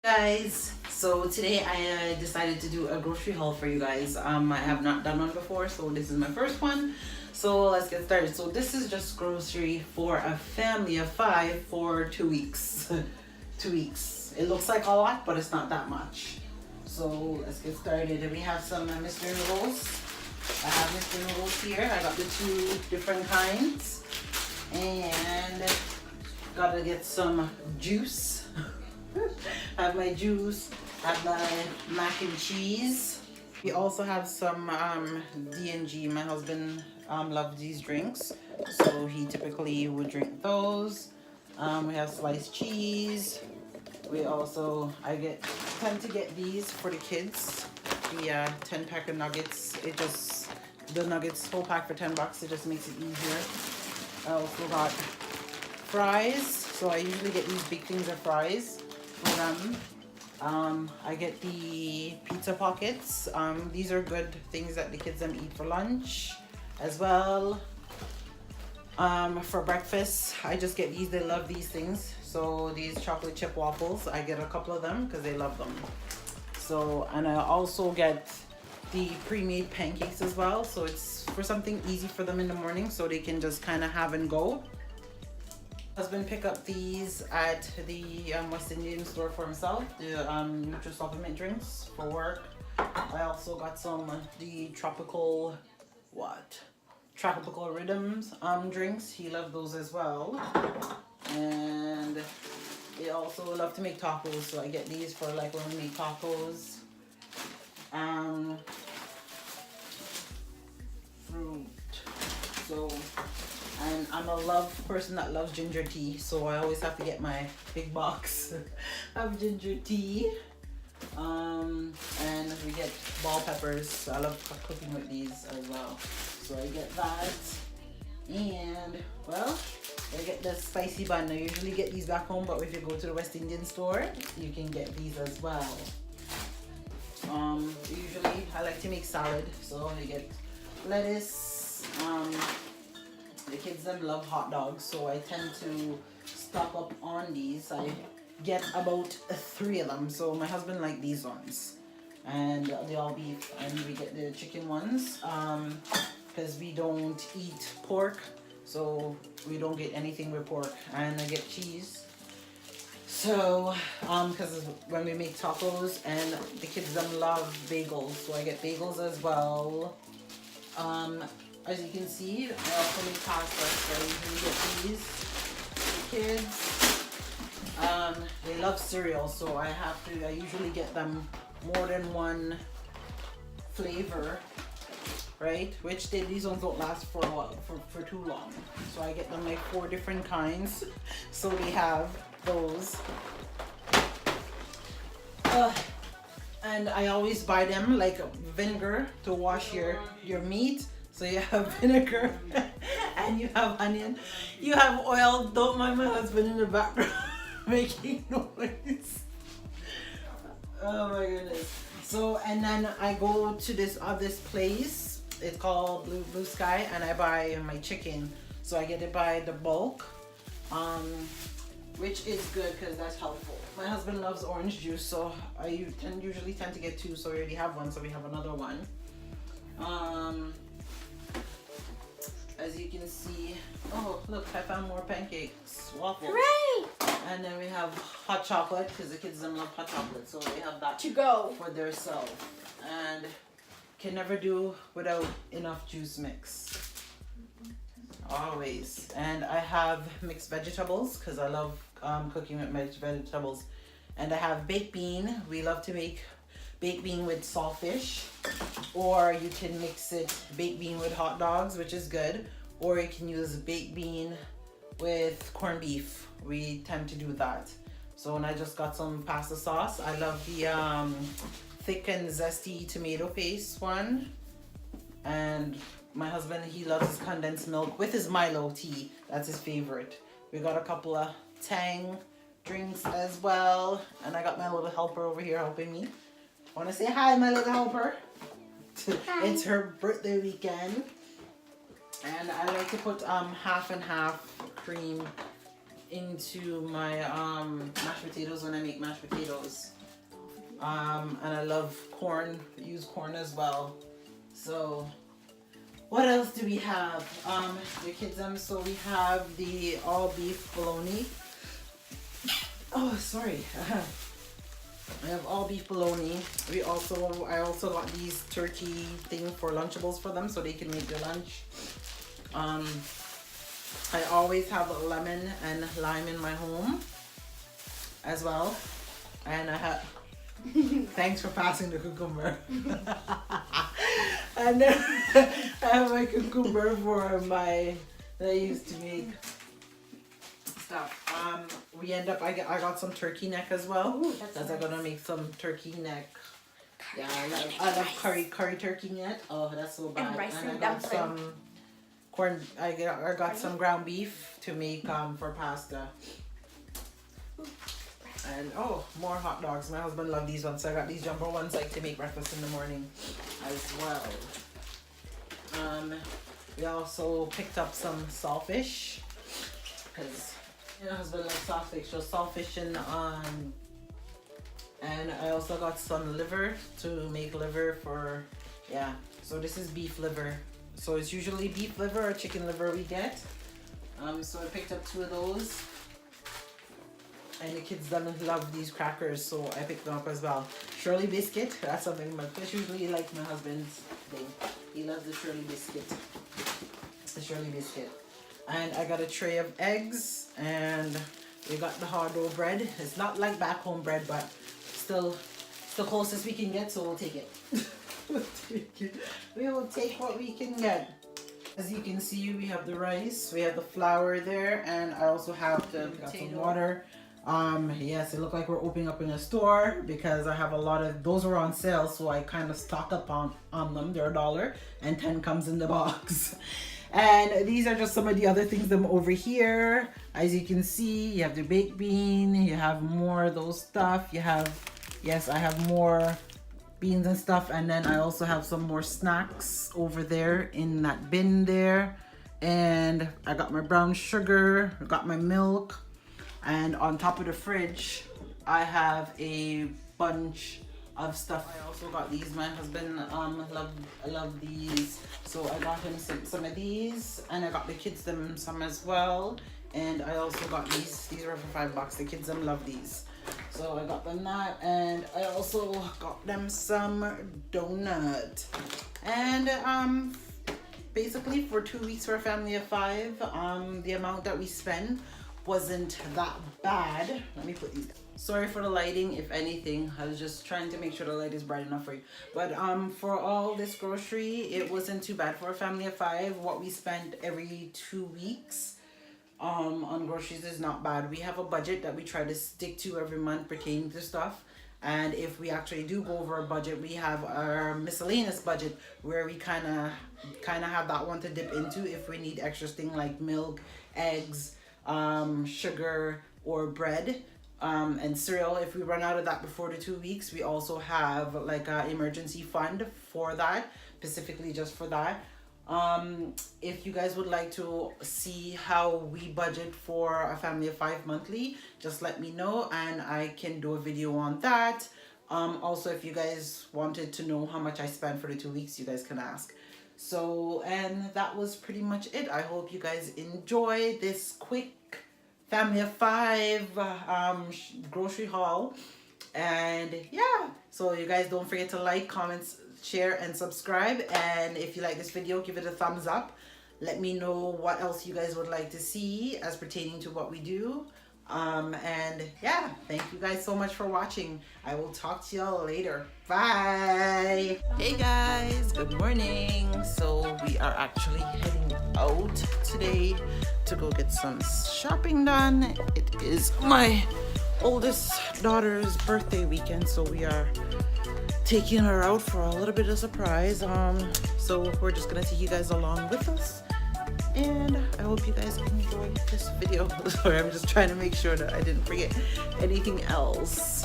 Guys, so today I decided to do a grocery haul for you guys. I have not done one before, so this is my first one. So let's get started. So this is just grocery for a family of 5 for 2 weeks. 2 weeks. It looks like a lot, but it's not that much. So let's get started. We have some Mr. Noodles. I have Mr. Noodles here. I got the two different kinds. And gotta get some juice. I have my juice, I have my mac and cheese. We also have some D&G. My husband loves these drinks, so he typically would drink those. We have sliced cheese. I tend to get these for the kids. The 10-pack of nuggets. The nuggets whole pack for $10. It just makes it easier. I also got fries, so I usually get these big things of fries for them. I get the pizza pockets. These are good things that the kids eat for lunch as well. For breakfast, I just get these. They love these things. So these chocolate chip waffles, I get a couple of them because they love them. So, and I also get the pre-made pancakes as well. So it's for something easy for them in the morning, so they can just kind of have and go. Husband pick up these at the West Indian store for himself, the Nutri-Supplement drinks for work. I also got some the tropical rhythms drinks. He loved those as well. And they also love to make tacos, so I get these for like when we make tacos. Fruit. So, and I'm a person that loves ginger tea, so I always have to get my big box of ginger tea. And we get bell peppers. I love cooking with these as well, so I get that. And well, I get the spicy bun. I usually get these back home, but if you go to the West Indian store, you can get these as well. Usually I like to make salad, so I get lettuce. The kids them love hot dogs, so I tend to stock up on these. I get about 3 of them. So my husband like these ones, and they all beef, and we get the chicken ones because we don't eat pork, so we don't get anything with pork. And I get cheese. So because when we make tacos, and the kids them love bagels, so I get bagels as well. As you can see, I also make pasta, so I usually get these. The kids, they love cereal, so I usually get them more than one flavor, right? Which these ones don't last for a while, for too long. So I get them like 4 different kinds, so we have those. And I always buy them like vinegar to wash your meat. So you have vinegar and you have onion. You have oil. Don't mind my husband in the background making noise. Oh my goodness. So, and then I go to this place. It's called Blue Sky, and I buy my chicken. So I get it by the bulk, which is good because that's helpful. My husband loves orange juice, so I usually tend to get 2. So we already have one, so we have another one. As you can see, oh look, I found more pancakes, waffles. Hooray! And then we have hot chocolate because the kids don't love hot chocolate, so they have that to go for their self. And can never do without enough juice mix. Always. And I have mixed vegetables because I love cooking with mixed vegetables. And I have baked bean. We love to make baked bean with saltfish, or you can mix it baked bean with hot dogs, which is good, or you can use baked bean with corned beef. We tend to do that. So, and I just got some pasta sauce. I love the thick and zesty tomato paste one, and my husband, he loves his condensed milk with his Milo tea. That's his favorite. We got a couple of Tang drinks as well, and I got my little helper over here helping me. Want to say hi, my little helper? Hi. It's her birthday weekend, and I like to put half and half cream into my mashed potatoes when I make mashed potatoes. And I love corn, use corn as well. So what else do we have? The kids, so we have the all beef bologna. Oh, sorry. I have all beef bologna. I also got these turkey thing for Lunchables for them so they can make their lunch. I always have lemon and lime in my home as well. And I have thanks for passing the cucumber. And then I have my cucumber for my that I used to make stuff. We end up I got some turkey neck as well. Because I'm gonna make some turkey neck. Yeah, I love curry turkey neck. Oh, that's so bad. And I got some corn. I got some ground beef to make for pasta. And oh, more hot dogs. My husband loves these ones, so I got these jumbo ones like to make breakfast in the morning as well. We also picked up some saltfish because my husband likes saltfish. So saltfish and I also got some liver to make liver for So this is beef liver. So it's usually beef liver or chicken liver we get. So I picked up 2 of those. And the kids don't love these crackers, so I picked them up as well. Shirley biscuit, that's something that's usually like my husband's thing. He loves the Shirley biscuit. The Shirley biscuit. And I got a tray of eggs, and we got the hard dough bread. It's not like back home bread, but still the closest we can get, so we'll take it. We will take what we can get. As you can see, we have the rice, we have the flour there, and I also have the some water. Yes, it looked like we're opening up in a store because I have a lot of those were on sale, so I kind of stock up on them. They're $1 and 10 comes in the box. And these are just some of the other things them over here. As you can see, you have the baked bean, you have more of those stuff. You have, yes, I have more beans and stuff, and then I also have some more snacks over there in that bin there. And I got my brown sugar, I got my milk. And on top of the fridge, I have a bunch of stuff. I also got these. My husband love these, so I got him some of these, and I got the kids them some as well. And I also got these. These were for $5. The kids them love these, so I got them that. And I also got them some donut. And basically for 2 weeks for a family of 5, the amount that we spend wasn't that bad. Let me put these down. Sorry for the lighting, if anything. I was just trying to make sure the light is bright enough for you. But for all this grocery, it wasn't too bad for a family of 5. What we spent every 2 weeks on groceries is not bad. We have a budget that we try to stick to every month pertaining to stuff. And if we actually do go over a budget, we have our miscellaneous budget where we kind of have that one to dip into if we need extra things like milk, eggs, sugar or bread, and cereal. If we run out of that before the 2 weeks, we also have like an emergency fund for that, specifically just for that. If you guys would like to see how we budget for a family of 5 monthly, just let me know and I can do a video on that. Also, if you guys wanted to know how much I spent for the 2 weeks, you guys can ask. So, and that was pretty much it. I hope you guys enjoy this quick family of 5 grocery haul. And yeah, so you guys don't forget to like, comment, share, and subscribe. And if you like this video, give it a thumbs up. Let me know what else you guys would like to see as pertaining to what we do. And yeah, thank you guys so much for watching. I will talk to y'all later. Bye. Hey guys, good morning. So we are actually heading out today to go get some shopping done. It is my oldest daughter's birthday weekend, so we are taking her out for a little bit of surprise. So we're just gonna take you guys along with us. And I hope you guys enjoy this video. Sorry, I'm just trying to make sure that I didn't forget anything else.